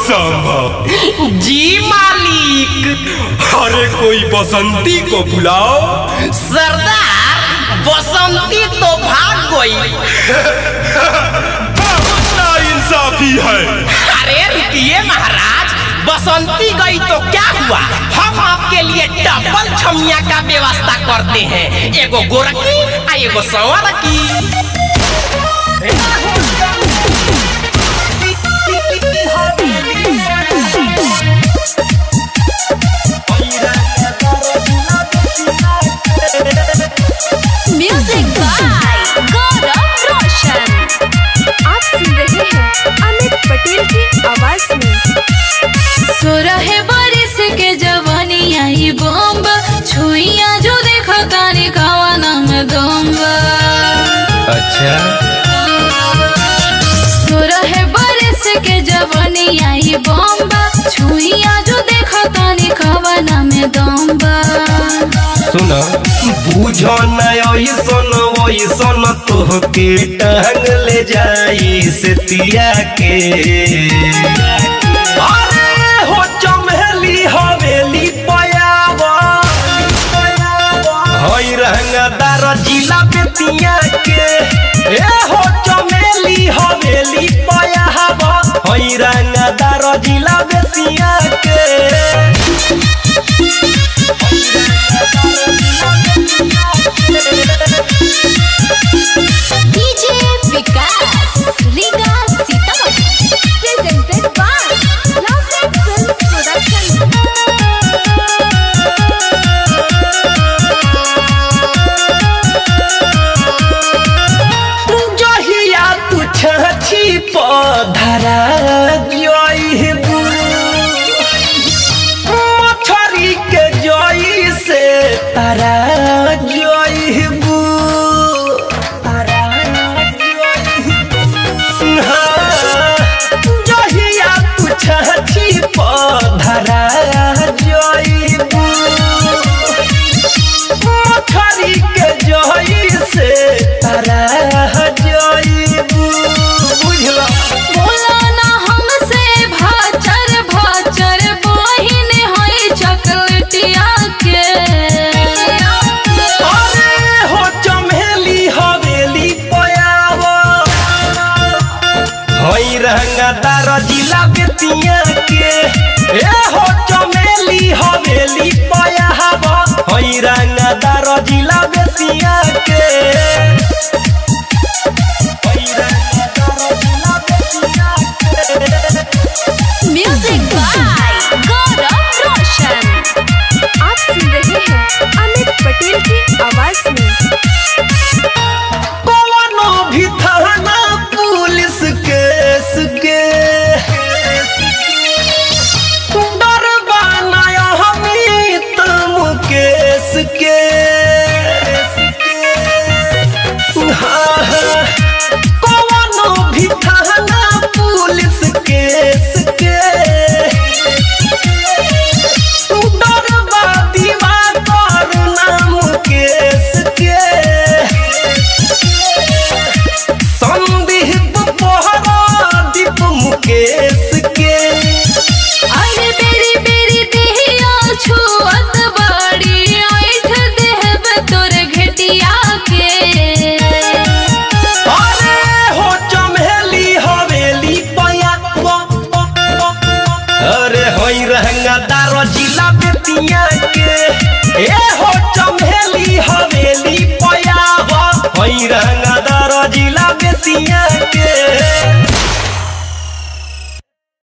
संभव। जी मालिक। अरे कोई बसंती को बुलाओ। सरदार बसंती तो भाग गई। बहुत नाइंसाफी है। अरे रुकिए महाराज, बसंती गई तो क्या हुआ, हम आपके लिए डबल छमिया का व्यवस्था करते हैं, एगो गोरकी आ एगो संवरकी। म्यूजिक बाय गौरव रोशन। आप सुन रहे हैं अमित पटेल की आवाज में। 16 बरिस के जवानी आई बम, छुइया जो देखा तानी खावा नाम दम। अच्छा 16 बरिस के जवानी आई बम, छुइया जो देखा तानी खावा नाम दम। सुनो, बुझो नयसन वैसन तोहके टांग ले जाई से तिया के। अरे हो चमेली हवेली पयावा, हई रंगदार जिला बेतिया के। ए हो चमेली हवेली पयावा, हई रंगदार जिला बेतिया के। DJ Vikas Riga Sitamarhi presented by lovely film production. जहिया तू छाछी पधरा जइबू, मछरी के जई से तारा जइबू। जहिया तू छाछी पधरा जइबू, मछरी के जई से तारा जइबू। बुझला बोला ना हमसे भाचर भाचर, बहिन होई चॉकलेटिया के। अरे हो चमेली हवेली पयावा, हई रंगदार जिला बेतिया के। ए हो चमेली हवेली पयावा, हई रंगदार जिला बेतिया के। हई रंगदार जिला बेतिया के। म्यूजिक बाय गौरव रोशन। आप सुन रहे हैं अमित पटेल की आवाज में। कौनो भी थाना पुलिस केस के डरबा नया हमीत मुकेश के। हाँ, हाँ, कौनो भी थाना पुलिस केस के डरबा दिवाकर नाम केस के। संदीप पहरादीप मुकेश के। अरे बेरी बेरी देहिया छुअत बाड़ी, ऐठ देहब तोर घेटिया के। अरे हो चमेली हवेली पयावा, अरे होई रंगदार जिला बेतिया के। ए हो